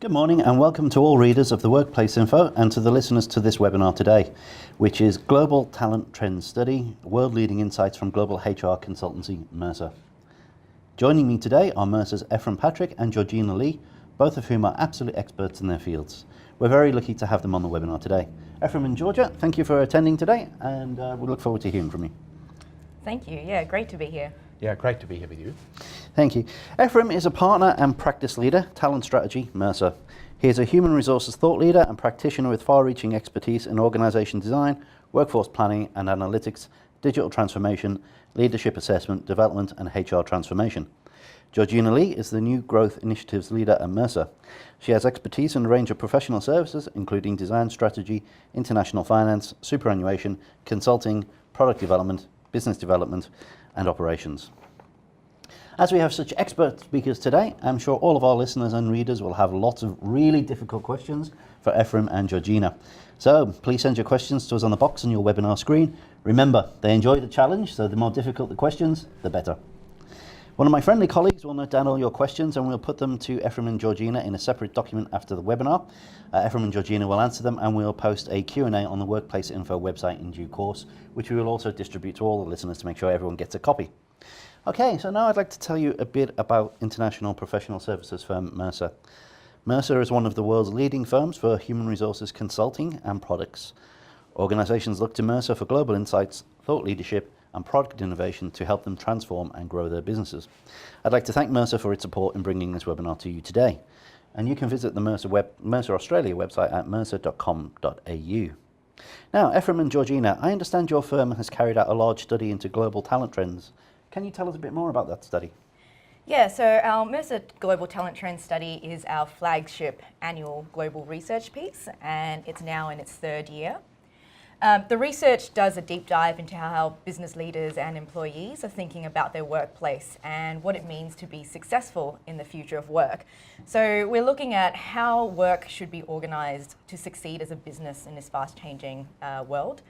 Good morning and welcome to all readers of the Workplace Info and to the listeners to this webinar today, which is Global Talent Trends Study, World-Leading Insights from Global HR Consultancy, Mercer. Joining me today are Mercer's Ephraim Patrick and Georgina Lee, both of whom are absolute experts in their fields. We're very lucky to have them on the webinar today. Ephraim and Georgia, thank you for attending today and we look forward to hearing from you. Thank you. Yeah, great to be here. Yeah, great to be here with you. Thank you. Ephraim is a partner and practice leader, talent strategy, Mercer. He is a human resources thought leader and practitioner with far-reaching expertise in organization design, workforce planning and analytics, digital transformation, leadership assessment, development and HR transformation. Georgina Lee is the new growth initiatives leader at Mercer. She has expertise in a range of professional services, including design strategy, international finance, superannuation, consulting, product development, business development, and operations. As we have such expert speakers today, I'm sure all of our listeners and readers will have lots of really difficult questions for Ephraim and Georgina. So please send your questions to us on the box on your webinar screen. Remember, they enjoy the challenge, so the more difficult the questions, the better. One of my friendly colleagues will note down all your questions and we'll put them to Ephraim and Georgina in a separate document after the webinar. Ephraim and Georgina will answer them and we'll post a Q&A on the Workplace Info website in due course, which we will also distribute to all the listeners to make sure everyone gets a copy. Okay, so now I'd like to tell you a bit about international professional services firm Mercer. Mercer is one of the world's leading firms for human resources consulting and products. Organizations look to Mercer for global insights, thought leadership, and product innovation to help them transform and grow their businesses. I'd like to thank Mercer for its support in bringing this webinar to you today. And you can visit the Mercer Australia website at mercer.com.au. Now, Ephraim and Georgina, I understand your firm has carried out a large study into global talent trends. Can you tell us a bit more about that study? Yeah, so our Mercer Global Talent Trends Study is our flagship annual global research piece, and it's now in its third year. The research does a deep dive into how business leaders and employees are thinking about their workplace and what it means to be successful in the future of work. So we're looking at how work should be organised to succeed as a business in this fast-changing world.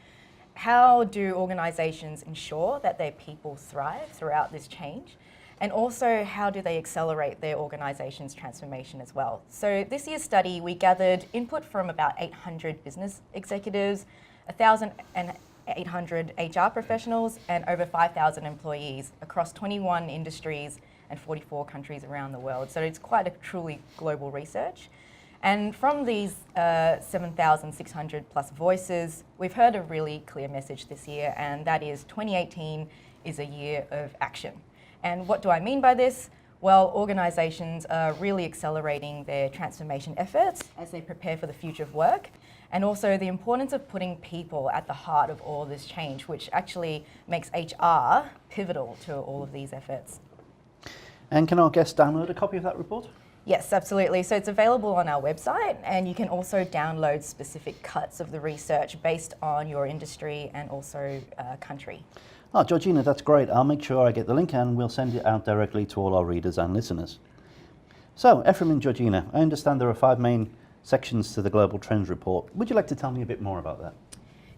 How do organisations ensure that their people thrive throughout this change? And also, how do they accelerate their organisation's transformation as well? So this year's study, we gathered input from about 800 business executives, 1,800 HR professionals, and over 5,000 employees across 21 industries and 44 countries around the world. So it's quite a truly global research. And from these 7,600 plus voices, we've heard a really clear message this year, and that is 2018 is a year of action. And what do I mean by this? Well, organisations are really accelerating their transformation efforts as they prepare for the future of work, and also the importance of putting people at the heart of all this change, which actually makes HR pivotal to all of these efforts. And can our guests download a copy of that report? Yes, absolutely. So it's available on our website, and you can also download specific cuts of the research based on your industry and also country. Oh, Georgina, that's great. I'll make sure I get the link and we'll send it out directly to all our readers and listeners. So, Ephraim and Georgina, I understand there are 5 main sections to the Global Trends Report. Would you like to tell me a bit more about that?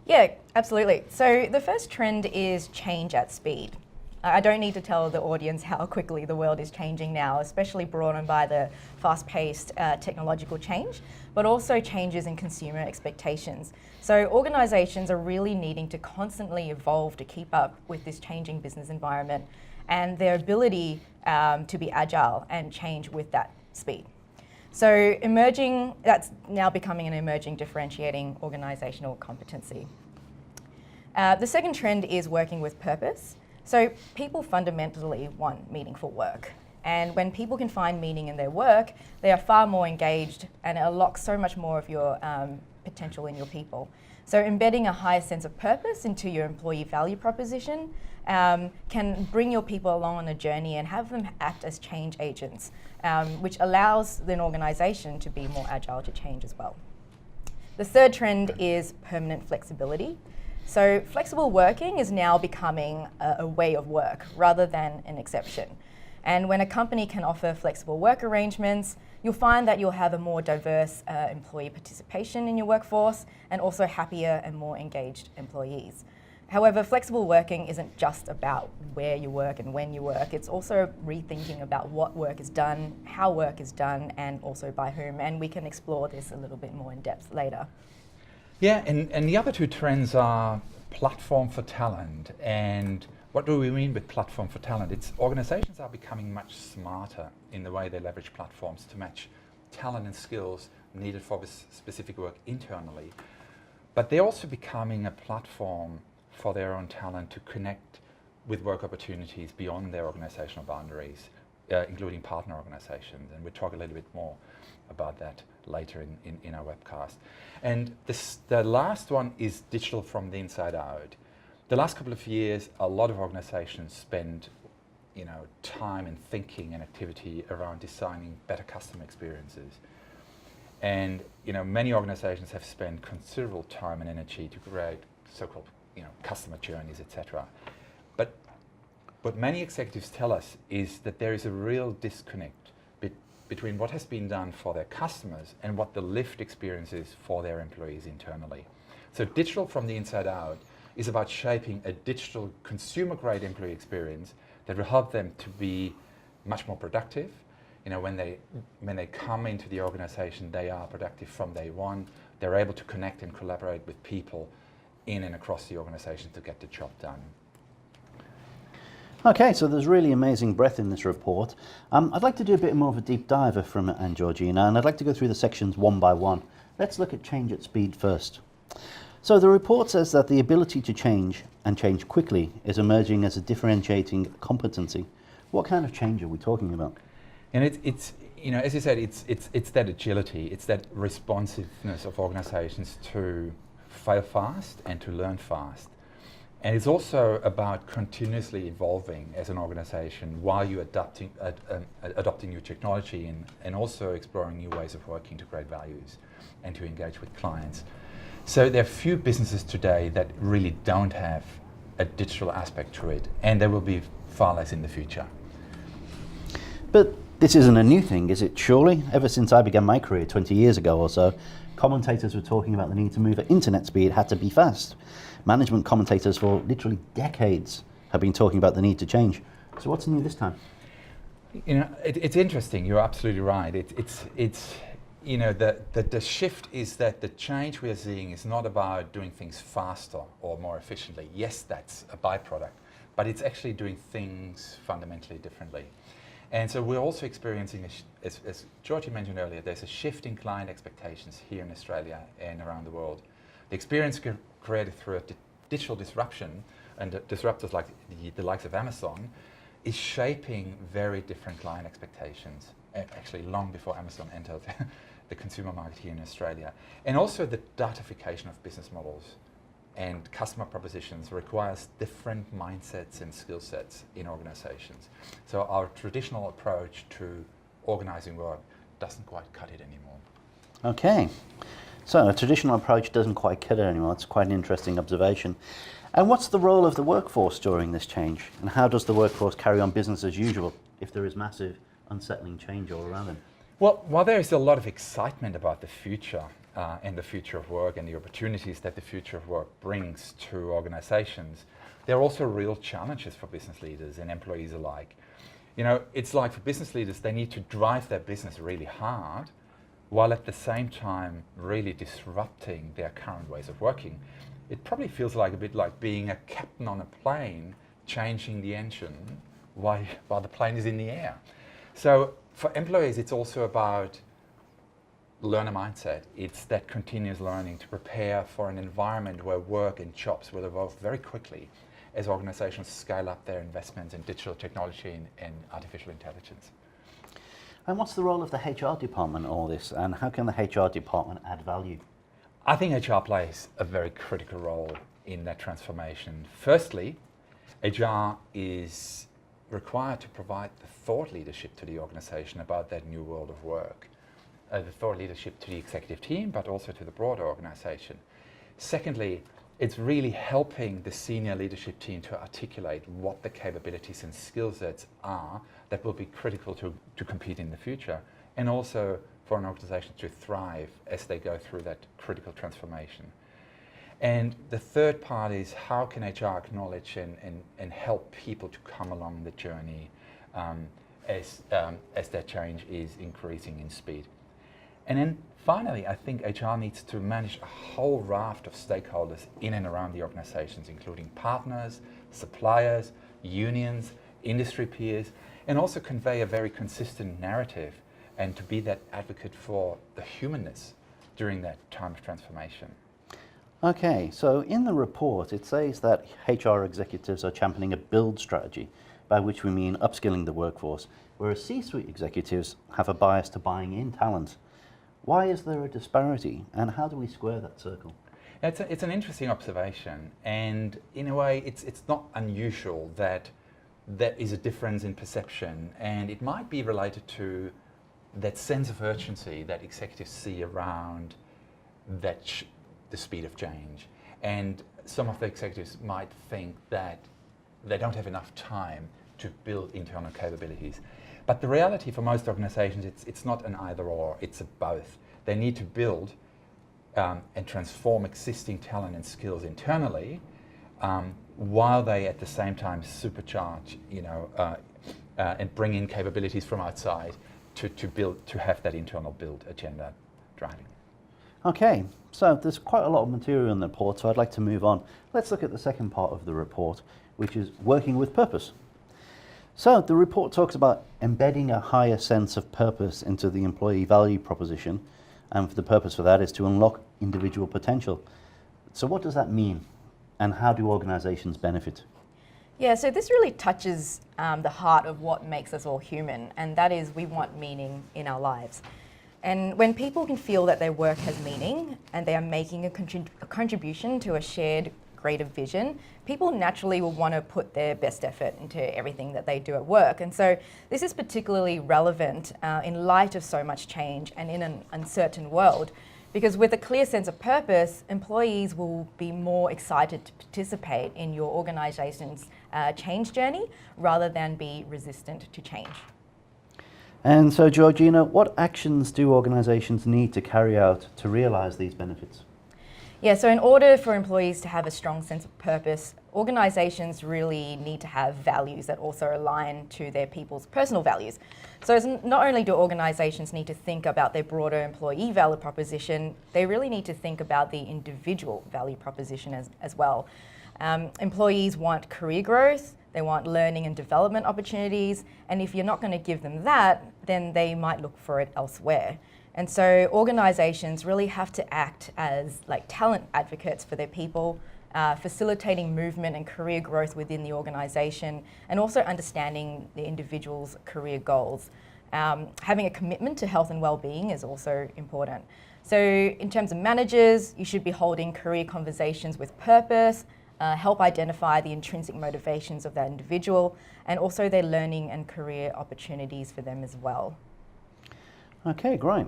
Yeah, absolutely. So the first trend is change at speed. I don't need to tell the audience how quickly the world is changing now, especially brought on by the fast-paced technological change, but also changes in consumer expectations. So organisations are really needing to constantly evolve to keep up with this changing business environment and their ability to be agile and change with that speed. So that's now becoming an emerging differentiating organisational competency. The second trend is working with purpose. So people fundamentally want meaningful work. And when people can find meaning in their work, they are far more engaged and it unlocks so much more of your potential in your people. So embedding a higher sense of purpose into your employee value proposition can bring your people along on a journey and have them act as change agents, which allows an organisation to be more agile to change as well. The third trend is permanent flexibility. So flexible working is now becoming a way of work rather than an exception. And when a company can offer flexible work arrangements, you'll find that you'll have a more diverse employee participation in your workforce and also happier and more engaged employees. However, flexible working isn't just about where you work and when you work. It's also rethinking about what work is done, how work is done, and also by whom. And we can explore this a little bit more in depth later. Yeah, and the other two trends are platform for talent. And what do we mean with platform for talent? It's organizations are becoming much smarter in the way they leverage platforms to match talent and skills needed for this specific work internally. But they're also becoming a platform for their own talent to connect with work opportunities beyond their organizational boundaries, including partner organizations. And we'll talk a little bit more about that later in our webcast. And the last one is digital from the inside out. The last couple of years, a lot of organizations spend time and thinking and activity around designing better customer experiences. And many organizations have spent considerable time and energy to create so-called customer journeys, etc. But what many executives tell us is that there is a real disconnect between what has been done for their customers and what the lived experience is for their employees internally. So digital from the inside out is about shaping a digital consumer-grade employee experience that will help them to be much more productive. When they come into the organization, they are productive from day one. They're able to connect and collaborate with people in and across the organization to get the job done. Okay, so there's really amazing breadth in this report. I'd like to do a bit more of a deep dive from it and Georgina, and I'd like to go through the sections one by one. Let's look at change at speed first. So the report says that the ability to change and change quickly is emerging as a differentiating competency. What kind of change are we talking about? And it's as you said, it's that agility, it's that responsiveness of organizations to fail fast and to learn fast. And it's also about continuously evolving as an organization while you're adopting new technology and also exploring new ways of working to create values and to engage with clients. So there are few businesses today that really don't have a digital aspect to it, and there will be far less in the future. But this isn't a new thing, is it, surely? Ever since I began my career 20 years ago or so, commentators were talking about the need to move at internet speed had to be fast. Management commentators for literally decades have been talking about the need to change. So what's new this time? It's interesting. You're absolutely right. The shift is that the change we are seeing is not about doing things faster or more efficiently. Yes, that's a byproduct, but it's actually doing things fundamentally differently. And so we're also experiencing, as Georgie mentioned earlier, there's a shift in client expectations here in Australia and around the world. The experience created through a digital disruption, and disruptors like the likes of Amazon, is shaping very different client expectations, actually long before Amazon entered the consumer market here in Australia. And also the datification of business models and customer propositions requires different mindsets and skill sets in organizations. So our traditional approach to organizing work doesn't quite cut it anymore. Okay, so a traditional approach doesn't quite cut it anymore. That's quite an interesting observation. And what's the role of the workforce during this change? And how does the workforce carry on business as usual if there is massive unsettling change all around them? Well, while there is a lot of excitement about the future and the future of work and the opportunities that the future of work brings to organizations, there are also real challenges for business leaders and employees alike. It's like for business leaders, they need to drive their business really hard while at the same time really disrupting their current ways of working. It probably feels like a bit like being a captain on a plane, changing the engine while the plane is in the air. So for employees, it's also about learner mindset. It's that continuous learning to prepare for an environment where work and jobs will evolve very quickly as organizations scale up their investments in digital technology and artificial intelligence. And what's the role of the HR department in all this, and how can the HR department add value? I think HR plays a very critical role in that transformation. Firstly, HR is required to provide the thought leadership to the organization about that new world of work. The thought leadership to the executive team, but also to the broader organization. Secondly, it's really helping the senior leadership team to articulate what the capabilities and skill sets are that will be critical to compete in the future, and also for an organization to thrive as they go through that critical transformation. And the third part is how can HR acknowledge and help people to come along the journey as that change is increasing in speed. And then finally, I think HR needs to manage a whole raft of stakeholders in and around the organizations, including partners, suppliers, unions, industry peers, and also convey a very consistent narrative and to be that advocate for the humanness during that time of transformation. Okay, so in the report it says that HR executives are championing a build strategy, by which we mean upskilling the workforce, whereas C-suite executives have a bias to buying in talent. Why is there a disparity, and how do we square that circle? It's an interesting observation, and in a way it's not unusual that there is a difference in perception, and it might be related to that sense of urgency that executives see around the speed of change. And some of the executives might think that they don't have enough time to build internal capabilities. But the reality for most organizations, it's not an either or, it's a both. They need to build and transform existing talent and skills internally while they at the same time supercharge, and bring in capabilities from outside to have that internal build agenda driving. Okay, so there's quite a lot of material in the report, so I'd like to move on. Let's look at the second part of the report, which is working with purpose. So the report talks about embedding a higher sense of purpose into the employee value proposition, and the purpose for that is to unlock individual potential. So what does that mean, and how do organizations benefit? Yeah, so this really touches the heart of what makes us all human, and that is we want meaning in our lives. And when people can feel that their work has meaning and they are making a contribution to a shared greater vision, people naturally will want to put their best effort into everything that they do at work. And so this is particularly relevant in light of so much change and in an uncertain world, because with a clear sense of purpose, employees will be more excited to participate in your organization's change journey rather than be resistant to change. And so, Georgina, what actions do organizations need to carry out to realize these benefits? Yeah, so in order for employees to have a strong sense of purpose, organizations really need to have values that also align to their people's personal values. So not only do organizations need to think about their broader employee value proposition, they really need to think about the individual value proposition as well. Employees want career growth, they want learning and development opportunities, and if you're not going to give them that, then they might look for it elsewhere. And so organizations really have to act as like talent advocates for their people, facilitating movement and career growth within the organization, and also understanding the individual's career goals. Having a commitment to health and well-being is also important. So in terms of managers, you should be holding career conversations with purpose, help identify the intrinsic motivations of that individual, and also their learning and career opportunities for them as well. Okay, great.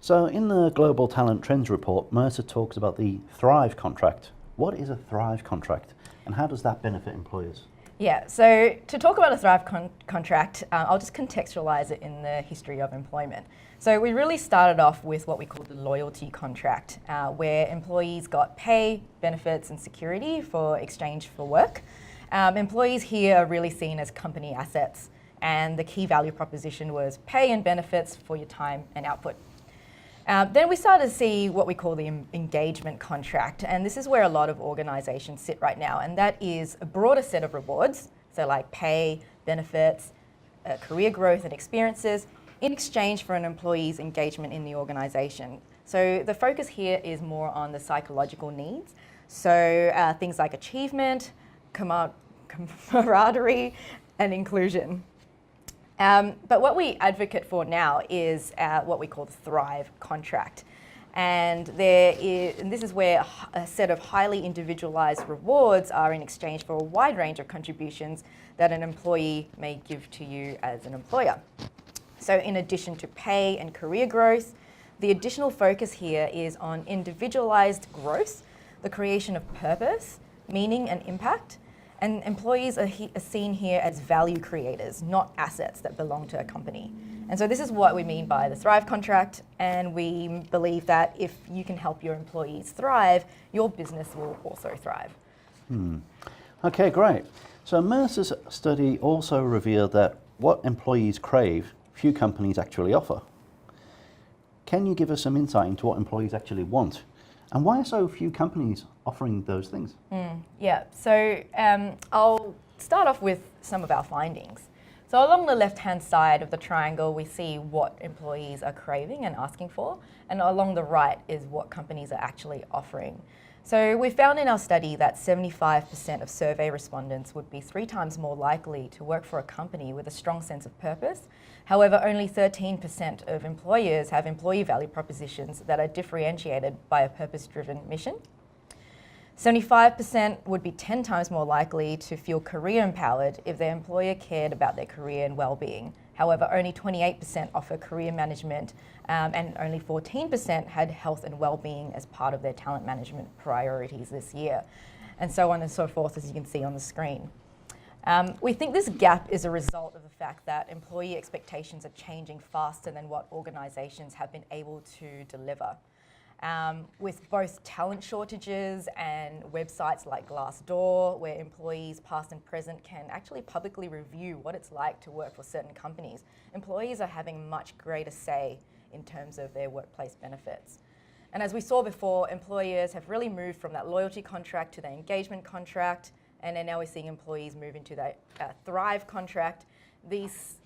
So in the Global Talent Trends report, Mercer talks about the Thrive contract. What is a Thrive contract, and how does that benefit employers? Yeah, so to talk about a Thrive contract, I'll just contextualize it in the history of employment. So we really started off with what we call the loyalty contract, where employees got pay, benefits, and security for exchange for work. Employees here are really seen as company assets, and the key value proposition was pay and benefits for your time and output. Then we started to see what we call the engagement contract, and this is where a lot of organizations sit right now, and that is a broader set of rewards, so like pay, benefits, career growth and experiences, in exchange for an employee's engagement in the organization. So the focus here is more on the psychological needs, so things like achievement, camaraderie, and inclusion. But what we advocate for now is what we call the Thrive contract. And this is where a set of highly individualized rewards are in exchange for a wide range of contributions that an employee may give to you as an employer. So in addition to pay and career growth, the additional focus here is on individualized growth, the creation of purpose, meaning and impact. And employees are seen here as value creators, not assets that belong to a company. And so this is what we mean by the Thrive contract, and we believe that if you can help your employees thrive, your business will also thrive. Okay, great. So Mercer's study also revealed that what employees crave, few companies actually offer. Can you give us some insight into what employees actually want? And why are so few companies offering those things? Yeah, so I'll start off with some of our findings. So along the left-hand side of the triangle, we see what employees are craving and asking for, and along the right is what companies are actually offering. So we found in our study that 75% of survey respondents would be 3 times more likely to work for a company with a strong sense of purpose. However, only 13% of employers have employee value propositions that are differentiated by a purpose-driven mission. 75% would be 10 times more likely to feel career empowered if their employer cared about their career and well-being. However, only 28% offer career management and only 14% had health and well-being as part of their talent management priorities this year, and so on and so forth, as you can see on the screen. We think this gap is a result of the fact that employee expectations are changing faster than what organisations have been able to deliver. With both talent shortages and websites like Glassdoor, where employees past and present can actually publicly review what it's like to work for certain companies, employees are having much greater say in terms of their workplace benefits. And as we saw before, employers have really moved from that loyalty contract to the engagement contract, and then now we're seeing employees move into that Thrive contract. These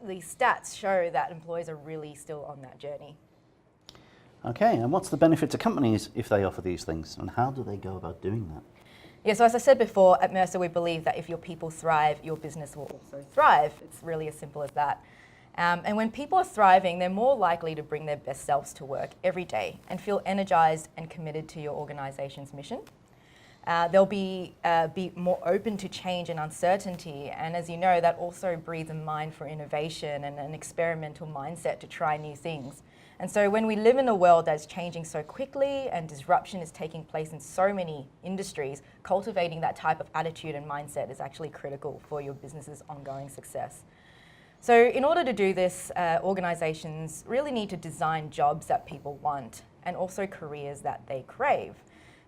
stats show that employers are really still on that journey. Okay, and what's the benefit to companies if they offer these things, and how do they go about doing that? Yeah, so as I said before, at Mercer we believe that if your people thrive, your business will also thrive. It's really as simple as that. And when people are thriving, they're more likely to bring their best selves to work every day and feel energized and committed to your organization's mission. They'll be more open to change and uncertainty, and as you know, that also breeds a mind for innovation and an experimental mindset to try new things. And so when we live in a world that's changing so quickly and disruption is taking place in so many industries, cultivating that type of attitude and mindset is actually critical for your business's ongoing success. So in order to do this, organizations really need to design jobs that people want and also careers that they crave.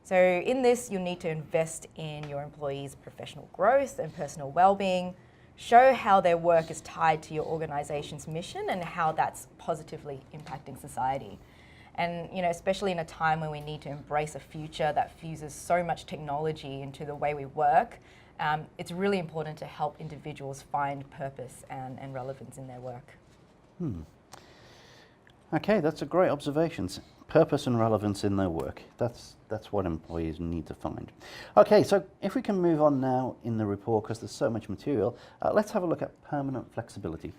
So in this, you'll need to invest in your employees' professional growth and personal well-being, show how their work is tied to your organization's mission and how that's positively impacting society. And especially in a time when we need to embrace a future that fuses so much technology into the way we work, it's really important to help individuals find purpose and relevance in their work. Okay, that's a great observation. Purpose and relevance in their work. That's what employees need to find. Okay, so if we can move on now in the report, because there's so much material, let's have a look at permanent flexibility.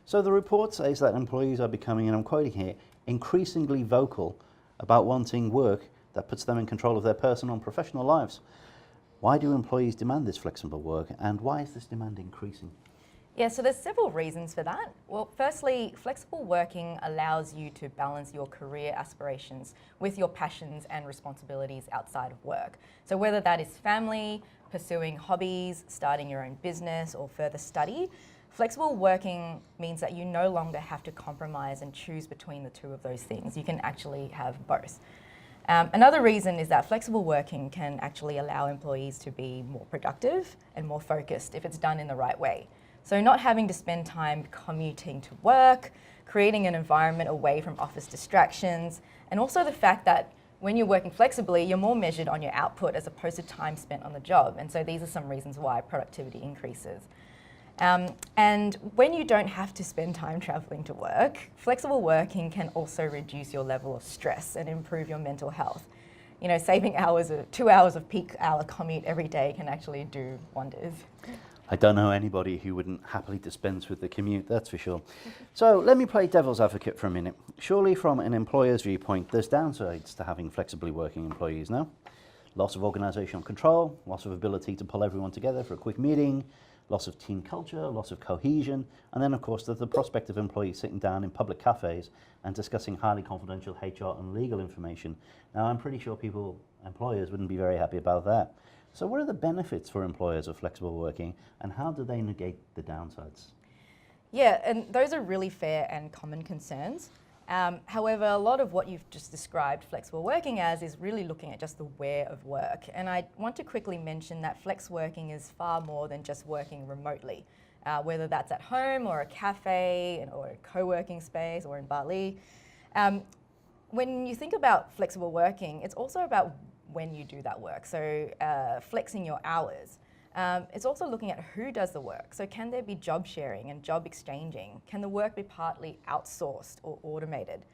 So the report says that employees are becoming, and I'm quoting here, increasingly vocal about wanting work that puts them in control of their personal and professional lives. Why do employees demand this flexible work, and why is this demand increasing? Yeah, so there's several reasons for that. Well, firstly, flexible working allows you to balance your career aspirations with your passions and responsibilities outside of work. So whether that is family, pursuing hobbies, starting your own business, or further study, flexible working means that you no longer have to compromise and choose between the two of those things. You can actually have both. Another reason is that flexible working can actually allow employees to be more productive and more focused if it's done in the right way. So not having to spend time commuting to work, creating an environment away from office distractions, and also the fact that when you're working flexibly, you're more measured on your output as opposed to time spent on the job. And so these are some reasons why productivity increases. And when you don't have to spend time traveling to work, flexible working can also reduce your level of stress and improve your mental health. Saving 2 hours of peak hour commute every day can actually do wonders. I don't know anybody who wouldn't happily dispense with the commute, that's for sure. So let me play devil's advocate for a minute. Surely from an employer's viewpoint, there's downsides to having flexibly working employees now. Loss of organisational control, loss of ability to pull everyone together for a quick meeting, loss of team culture, loss of cohesion, and then of course there's the prospect of employees sitting down in public cafes and discussing highly confidential HR and legal information. Now I'm pretty sure employers wouldn't be very happy about that. So what are the benefits for employers of flexible working, and how do they negate the downsides? Yeah, and those are really fair and common concerns. However, a lot of what you've just described flexible working as is really looking at just the where of work. And I want to quickly mention that flex working is far more than just working remotely, whether that's at home or a cafe or a co-working space or in Bali. When you think about flexible working, it's also about when you do that work. So flexing your hours. It's also looking at who does the work. So can there be job sharing and job exchanging? Can the work be partly outsourced or automated?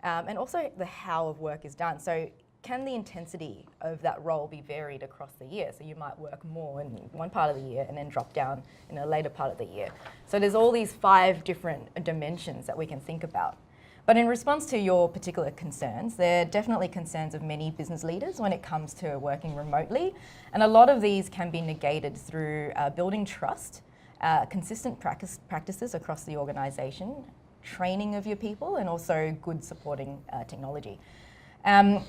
And also the how of work is done. So can the intensity of that role be varied across the year? So you might work more in one part of the year and then drop down in a later part of the year. So there's all these 5 different dimensions that we can think about. But in response to your particular concerns, there are definitely concerns of many business leaders when it comes to working remotely. And a lot of these can be negated through building trust, consistent practices across the organisation, training of your people, and also good supporting technology.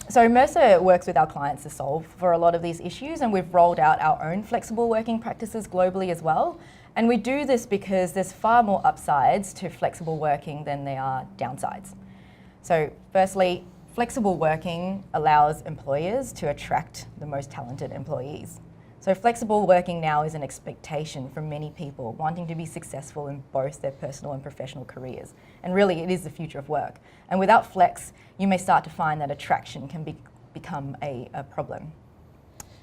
So Mercer works with our clients to solve for a lot of these issues, and we've rolled out our own flexible working practices globally as well. And we do this because there's far more upsides to flexible working than there are downsides. So firstly, flexible working allows employers to attract the most talented employees. So flexible working now is an expectation from many people wanting to be successful in both their personal and professional careers. And really, it is the future of work. And without flex, you may start to find that attraction can become a problem.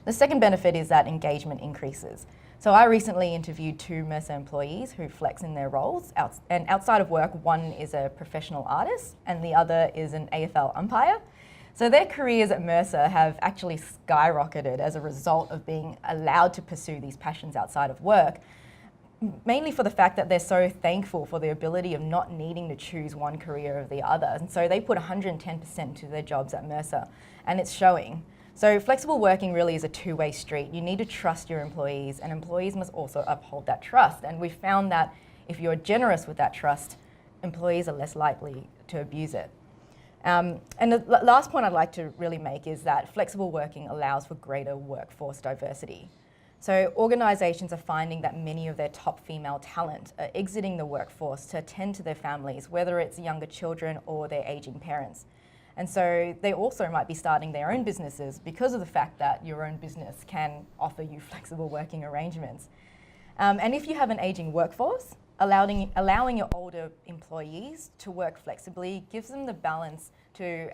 The second benefit is that engagement increases. So I recently interviewed 2 Mercer employees who flex in their roles. And outside of work, one is a professional artist and the other is an AFL umpire. So their careers at Mercer have actually skyrocketed as a result of being allowed to pursue these passions outside of work, mainly for the fact that they're so thankful for the ability of not needing to choose one career or the other. And so they put 110% to their jobs at Mercer, and it's showing. So flexible working really is a 2-way street. You need to trust your employees, and employees must also uphold that trust. And we've found that if you're generous with that trust, employees are less likely to abuse it. And the last point I'd like to really make is that flexible working allows for greater workforce diversity. So organisations are finding that many of their top female talent are exiting the workforce to attend to their families, whether it's younger children or their ageing parents. And so they also might be starting their own businesses because of the fact that your own business can offer you flexible working arrangements. And if you have an aging workforce, allowing your older employees to work flexibly gives them the balance to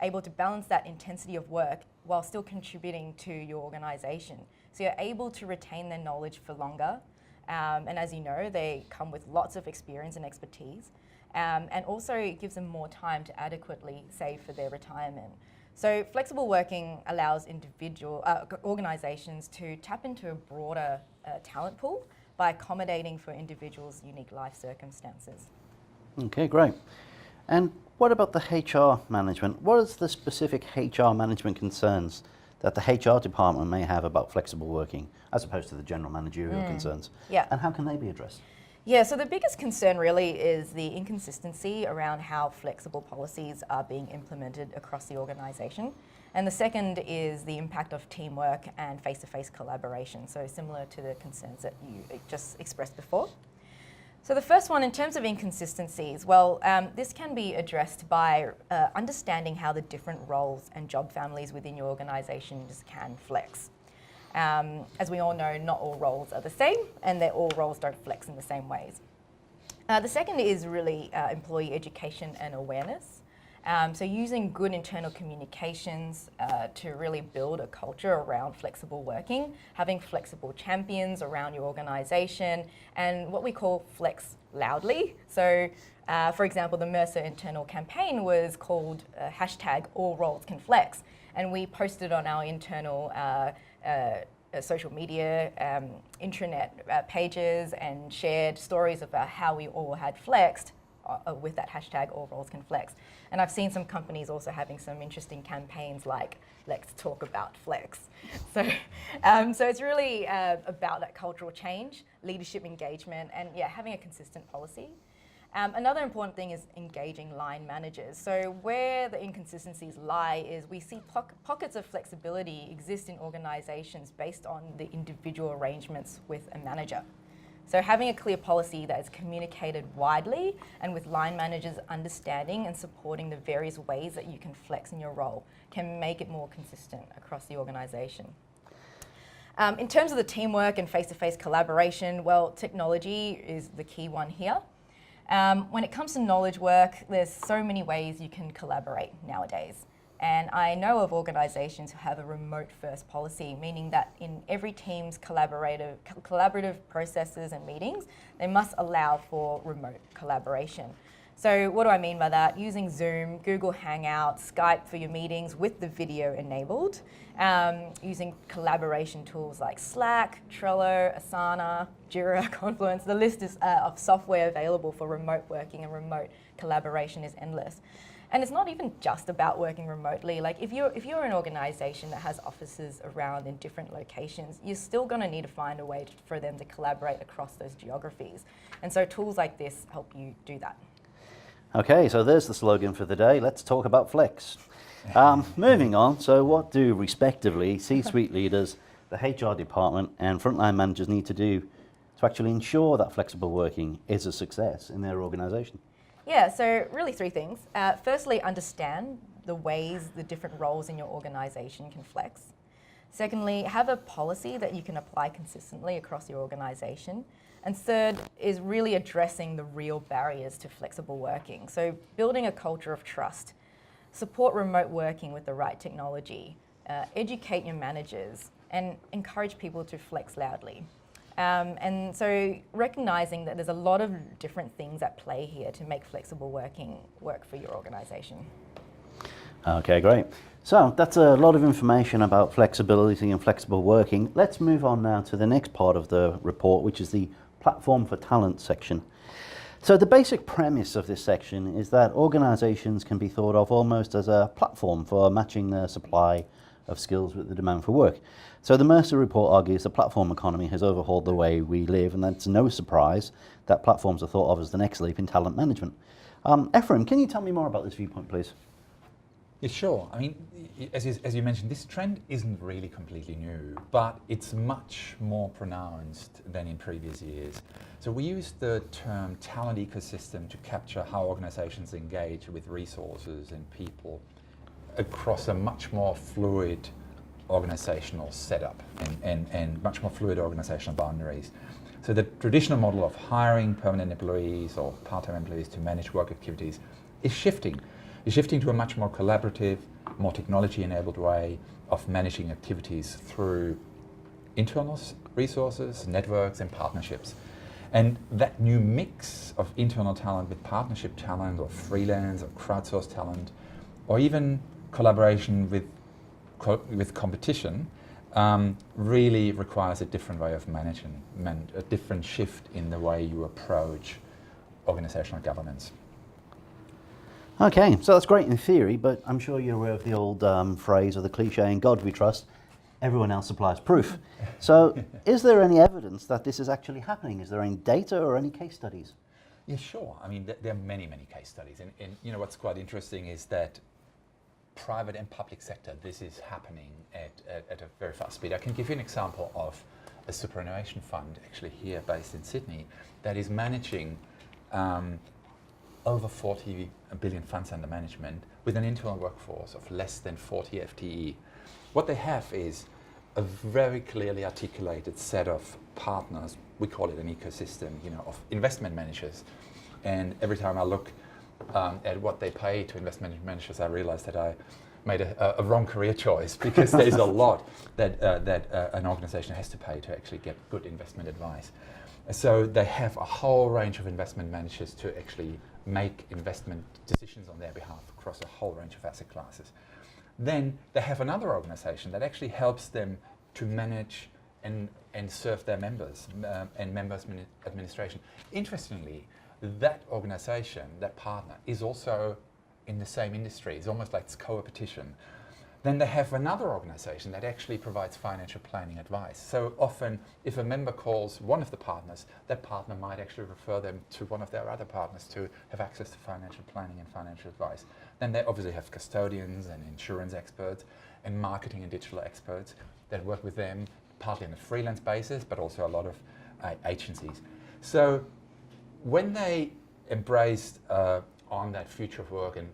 able to balance that intensity of work while still contributing to your organisation. So you're able to retain their knowledge for longer. And as you know, they come with lots of experience and expertise. And also it gives them more time to adequately save for their retirement. So flexible working allows organisations to tap into a broader talent pool by accommodating for individuals' unique life circumstances. Okay, great. And what about the HR management? What is the specific HR management concerns that the HR department may have about flexible working as opposed to the general managerial concerns? Yeah. And how can they be addressed? Yeah, so the biggest concern really is the inconsistency around how flexible policies are being implemented across the organisation. And the second is the impact of teamwork and face-to-face collaboration, so similar to the concerns that you just expressed before. So the first one, in terms of inconsistencies, well, this can be addressed by understanding how the different roles and job families within your organisations can flex. As we all know, not all roles are the same, and all roles don't flex in the same ways. The second is really employee education and awareness. So using good internal communications to really build a culture around flexible working, having flexible champions around your organisation, and what we call flex loudly. So for example, the Mercer internal campaign was called #AllRolesCanFlex, and we posted on our internal social media, intranet pages, and shared stories about how we all had flexed with that #AllRolesCanFlex. And I've seen some companies also having some interesting campaigns like Let's Talk About Flex. So it's really about that cultural change, leadership engagement, and having a consistent policy. Another important thing is engaging line managers. So where the inconsistencies lie is we see pockets of flexibility exist in organisations based on the individual arrangements with a manager. So having a clear policy that is communicated widely and with line managers understanding and supporting the various ways that you can flex in your role can make it more consistent across the organisation. In terms of the teamwork and face-to-face collaboration, well, technology is the key one here. When it comes to knowledge work, there's so many ways you can collaborate nowadays. And I know of organisations who have a remote-first policy, meaning that in every team's collaborative processes and meetings, they must allow for remote collaboration. So what do I mean by that? Using Zoom, Google Hangouts, Skype for your meetings with the video enabled, using collaboration tools like Slack, Trello, Asana, Jira, Confluence. The list is, of software available for remote working and remote collaboration is endless. And it's not even just about working remotely. Like if you're an organisation that has offices around in different locations, you're still going to need to find a way for them to collaborate across those geographies. And so tools like this help you do that. Okay, so there's the slogan for the day. Let's talk about flex. Moving on, so what do respectively C-suite leaders, the HR department and frontline managers need to do to actually ensure that flexible working is a success in their organisation? Yeah, so really three things. Firstly, understand the ways the different roles in your organisation can flex. Secondly, have a policy that you can apply consistently across your organisation. And third is really addressing the real barriers to flexible working. So building a culture of trust, support remote working with the right technology, educate your managers, and encourage people to flex loudly. And so recognising that there's a lot of different things at play here to make flexible working work for your organisation. Okay, great. So that's a lot of information about flexibility and flexible working. Let's move on now to the next part of the report, which is the platform for talent section. So the basic premise of this section is that organisations can be thought of almost as a platform for matching the supply of skills with the demand for work. So the Mercer report argues the platform economy has overhauled the way we live, and that's no surprise that platforms are thought of as the next leap in talent management. Ephraim, can you tell me more about this viewpoint, please? Yeah, sure. I mean, as you mentioned, this trend isn't really completely new, but it's much more pronounced than in previous years. So we use the term talent ecosystem to capture how organizations engage with resources and people across a much more fluid organizational setup and much more fluid organizational boundaries. So the traditional model of hiring permanent employees or part-time employees to manage work activities is shifting to a much more collaborative, more technology-enabled way of managing activities through internal resources, networks, and partnerships. And that new mix of internal talent with partnership talent or freelance or crowdsourced talent, or even collaboration with competition, really requires a different way of management, a different shift in the way you approach organizational governance. Okay, so that's great in theory, but I'm sure you're aware of the old phrase or the cliche, in God we trust, everyone else supplies proof. So is there any evidence that this is actually happening? Is there any data or any case studies? Yeah, sure. I mean, there are many case studies. And you know, what's quite interesting is that private and public sector, this is happening at a very fast speed. I can give you an example of a superannuation fund, actually here based in Sydney, that is managing over 40 billion funds under management with an internal workforce of less than 40 FTE. What they have is a very clearly articulated set of partners. We call it an ecosystem, you know, of investment managers. And every time I look at what they pay to investment managers, I realize that I made a wrong career choice, because there's a lot that an organization has to pay to actually get good investment advice. So they have a whole range of investment managers to actually make investment decisions on their behalf across a whole range of asset classes. Then they have another organization that actually helps them to manage and serve their members and members' administration. Interestingly, that organization, that partner, is also in the same industry. It's almost like it's co-opetition. Then they have another organization that actually provides financial planning advice. So often, if a member calls one of the partners, that partner might actually refer them to one of their other partners to have access to financial planning and financial advice. Then they obviously have custodians and insurance experts and marketing and digital experts that work with them, partly on a freelance basis, but also a lot of agencies. So when they embraced on that future of work and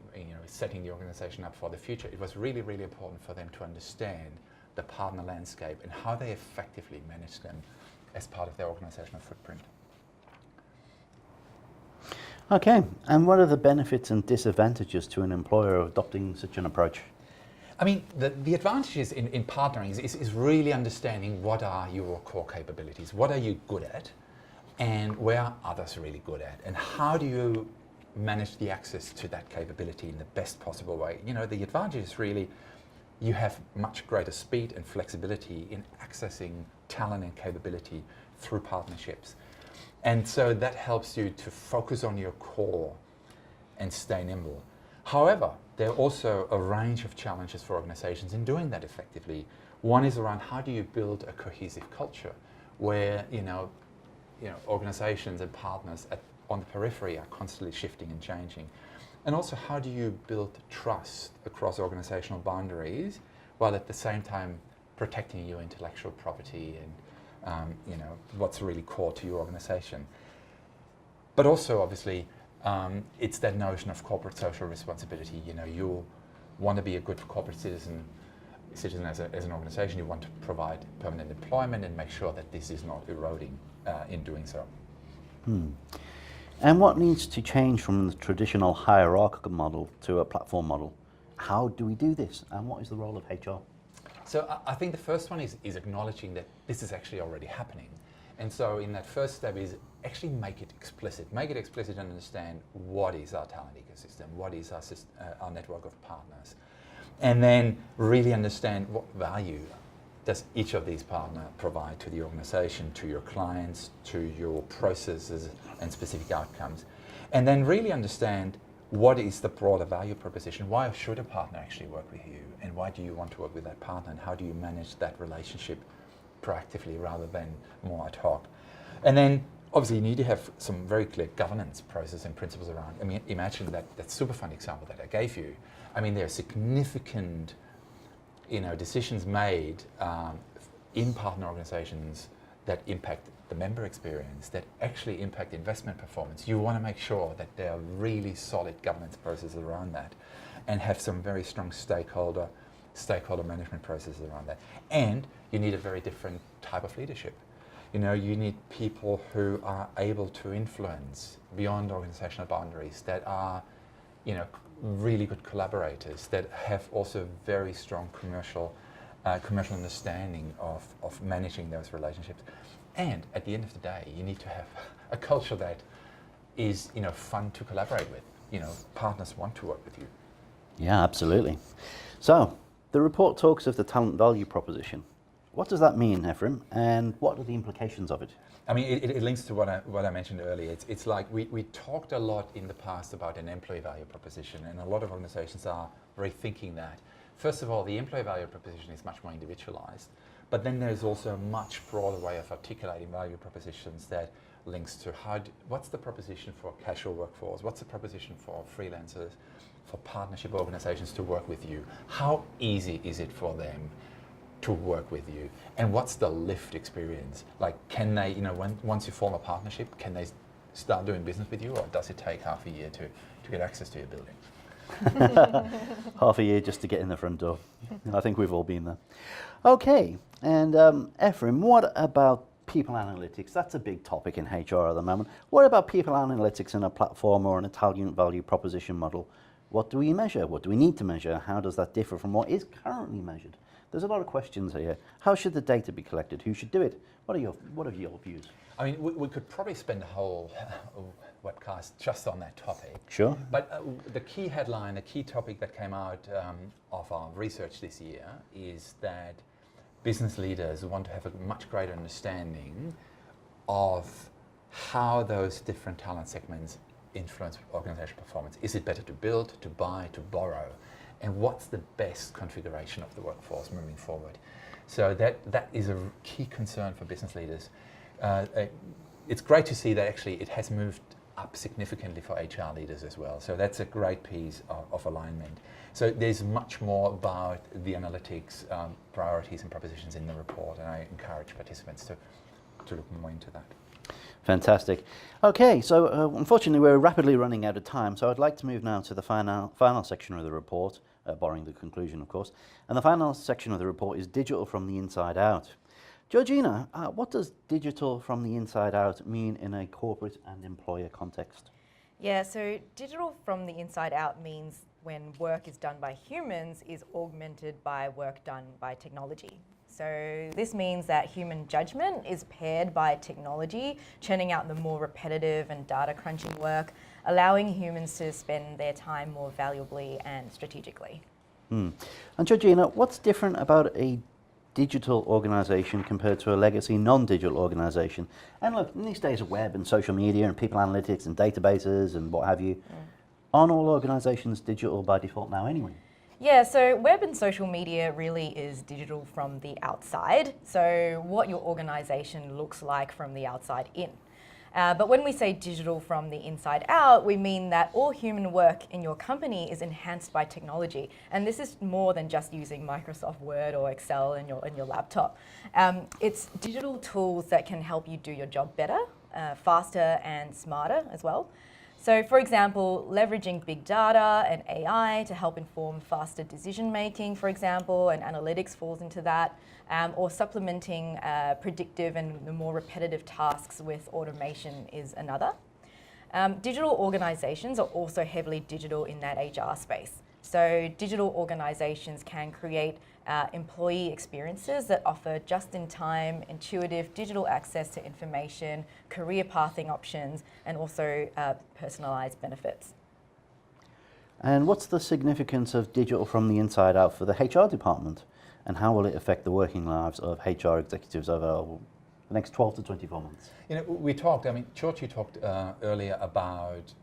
setting the organization up for the future, it was really, really important for them to understand the partner landscape and how they effectively manage them as part of their organizational footprint. Okay, and what are the benefits and disadvantages to an employer of adopting such an approach? I mean, the advantages in partnering is really understanding what are your core capabilities, what are you good at, and where are others really good at, and how do you manage the access to that capability in the best possible way. The advantage is really you have much greater speed and flexibility in accessing talent and capability through partnerships. And so that helps you to focus on your core and stay nimble. However, there are also a range of challenges for organizations in doing that effectively. One is around how do you build a cohesive culture where organizations and partners on the periphery are constantly shifting and changing. And also, how do you build trust across organizational boundaries while at the same time protecting your intellectual property and what's really core to your organization. But also, obviously, it's that notion of corporate social responsibility. You want to be a good corporate citizen as an organization. You want to provide permanent employment and make sure that this is not eroding in doing so. And what needs to change from the traditional hierarchical model to a platform model? How do we do this? And what is the role of HR? So I think the first one is acknowledging that this is actually already happening. And so in that first step is actually make it explicit. Make it explicit and understand what is our talent ecosystem, what is our network of partners. And then really understand what value does each of these partners provide to the organization, to your clients, to your processes and specific outcomes. And then really understand what is the broader value proposition? Why should a partner actually work with you? And why do you want to work with that partner? And how do you manage that relationship proactively rather than more ad hoc? And then obviously you need to have some very clear governance process and principles around. I mean, imagine that Superfund example that I gave you. I mean, there are significant decisions made in partner organizations that impact the member experience, that actually impact investment performance. You want to make sure that there are really solid governance processes around that and have some very strong stakeholder management processes around that. And you need a very different type of leadership. You need people who are able to influence beyond organizational boundaries, that are, really good collaborators, that have also very strong commercial understanding of managing those relationships. And at the end of the day, you need to have a culture that is, fun to collaborate with. Partners want to work with you. Yeah, absolutely. So the report talks of the talent value proposition. What does that mean, Ephraim, and what are the implications of it? I mean, it links to what I mentioned earlier. It's like we talked a lot in the past about an employee value proposition, and a lot of organizations are rethinking that. First of all, the employee value proposition is much more individualized, but then there's also a much broader way of articulating value propositions that links to what's the proposition for casual workforce, what's the proposition for freelancers, for partnership organizations to work with you, how easy is it for them to work with you, and what's the lift experience? Like, can they, once you form a partnership, can they start doing business with you, or does it take half a year to get access to your building? Half a year just to get in the front door. I think we've all been there. Okay, and Ephraim, what about people analytics? That's a big topic in HR at the moment. What about people analytics in a platform or an Italian value proposition model? What do we measure? What do we need to measure? How does that differ from what is currently measured? There's a lot of questions here. How should the data be collected? Who should do it? What are your views? I mean, we could probably spend a whole webcast just on that topic. Sure. But the key headline, the key topic that came out of our research this year is that business leaders want to have a much greater understanding of how those different talent segments influence organizational performance. Is it better to build, to buy, to borrow? And what's the best configuration of the workforce moving forward? So that is a key concern for business leaders. It's great to see that actually it has moved up significantly for HR leaders as well. So that's a great piece of alignment. So there's much more about the analytics, priorities and propositions in the report, and I encourage participants to look more into that. Fantastic. Okay, so unfortunately we're rapidly running out of time, so I'd like to move now to the final section of the report, barring the conclusion, of course. And the final section of the report is digital from the inside out. Georgina, what does digital from the inside out mean in a corporate and employer context? Yeah, so digital from the inside out means when work is done by humans is augmented by work done by technology. So this means that human judgment is paired by technology, churning out the more repetitive and data crunching work, allowing humans to spend their time more valuably and strategically. And Georgina, what's different about a digital organization compared to a legacy non-digital organization? And look, in these days of web and social media and people analytics and databases and what have you, aren't all organizations digital by default now anyway? Yeah, so web and social media really is digital from the outside. So what your organization looks like from the outside in. But when we say digital from the inside out, we mean that all human work in your company is enhanced by technology. And this is more than just using Microsoft Word or Excel in your laptop. It's digital tools that can help you do your job better, faster and smarter as well. So for example, leveraging big data and AI to help inform faster decision making, for example, and analytics falls into that, or supplementing predictive and the more repetitive tasks with automation is another. Digital organizations are also heavily digital in that HR space. So digital organizations can create employee experiences that offer just-in-time, intuitive digital access to information, career pathing options, and also personalized benefits. And what's the significance of digital from the inside out for the HR department? And how will it affect the working lives of HR executives over the next 12 to 24 months? You know, we talked, I mean, George, you talked earlier about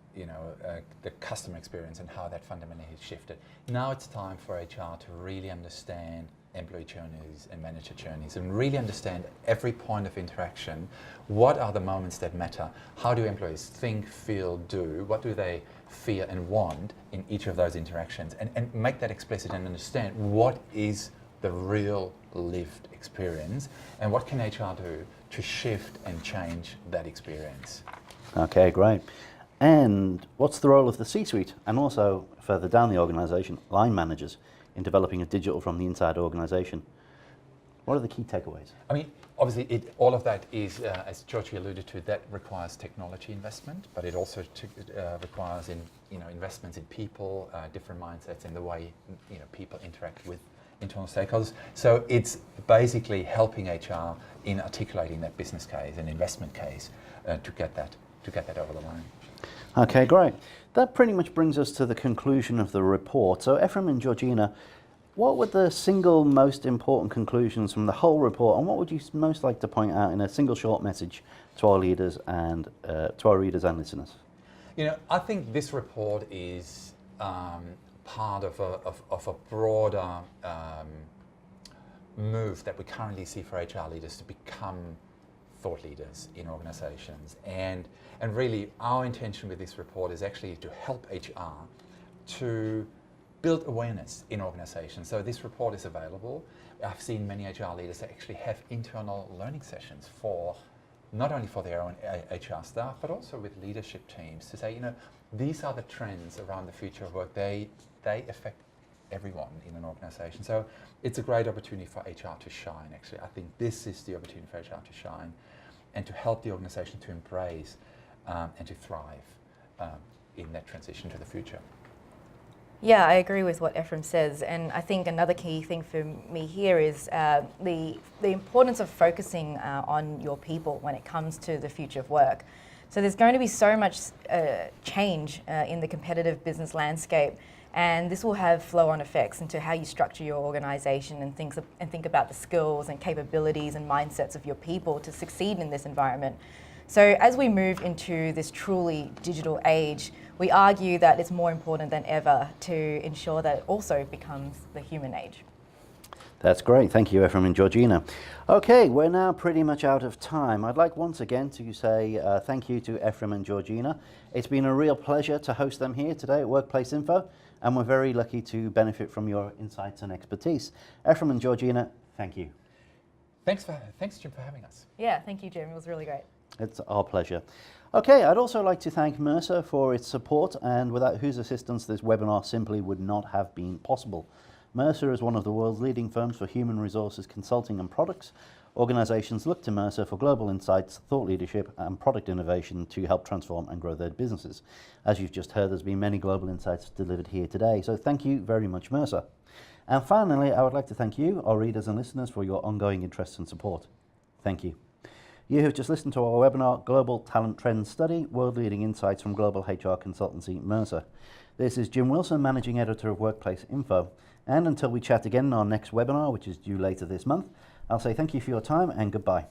the customer experience and how that fundamentally has shifted. Now it's time for HR to really understand employee journeys and manager journeys and really understand every point of interaction. What are the moments that matter? How do employees think, feel, do? What do they fear and want in each of those interactions? And make that explicit and understand what is the real lived experience and what can HR do to shift and change that experience. Okay, great. And what's the role of the C-suite and also further down the organization, line managers, in developing a digital from the inside organization? What are the key takeaways? I mean, obviously, all of that is, as George alluded to, that requires technology investment, but it also requires investments in people, different mindsets, in the way people interact with internal stakeholders. So it's basically helping HR in articulating that business case and investment case to get that over the line. Okay, great. That pretty much brings us to the conclusion of the report. So Ephraim and Georgina, what were the single most important conclusions from the whole report, and what would you most like to point out in a single short message to our leaders and to our readers and listeners? You know, I think this report is part of a broader move that we currently see for HR leaders to become thought leaders in organizations. And really our intention with this report is actually to help HR to build awareness in organizations. So this report is available. I've seen many HR leaders that actually have internal learning sessions for not only for their own HR staff, but also with leadership teams to say, these are the trends around the future of work. They affect everyone in an organization. So it's a great opportunity for HR to shine, actually. I think this is the opportunity for HR to shine and to help the organization to embrace and to thrive in that transition to the future. Yeah, I agree with what Ephraim says, and I think another key thing for me here is the importance of focusing on your people when it comes to the future of work. So there's going to be so much change in the competitive business landscape, and this will have flow-on effects into how you structure your organization and think about the skills and capabilities and mindsets of your people to succeed in this environment. So as we move into this truly digital age, we argue that it's more important than ever to ensure that it also becomes the human age. That's great. Thank you, Ephraim and Georgina. Okay, we're now pretty much out of time. I'd like once again to say thank you to Ephraim and Georgina. It's been a real pleasure to host them here today at Workplace Info, and we're very lucky to benefit from your insights and expertise. Ephraim and Georgina, thanks Jim, for having us. Yeah, thank you, Jim. It was really great. It's our pleasure. Okay, I'd also like to thank Mercer for its support, and without whose assistance this webinar simply would not have been possible. Mercer is one of the world's leading firms for human resources consulting and products. Organizations look to Mercer for global insights, thought leadership, and product innovation to help transform and grow their businesses. As you've just heard, there's been many global insights delivered here today, so thank you very much, Mercer. And finally, I would like to thank you, our readers and listeners, for your ongoing interest and support. Thank you. You have just listened to our webinar, Global Talent Trends Study, World Leading Insights from Global HR Consultancy, Mercer. This is Jim Wilson, Managing Editor of Workplace Info. And until we chat again in our next webinar, which is due later this month, I'll say thank you for your time and goodbye.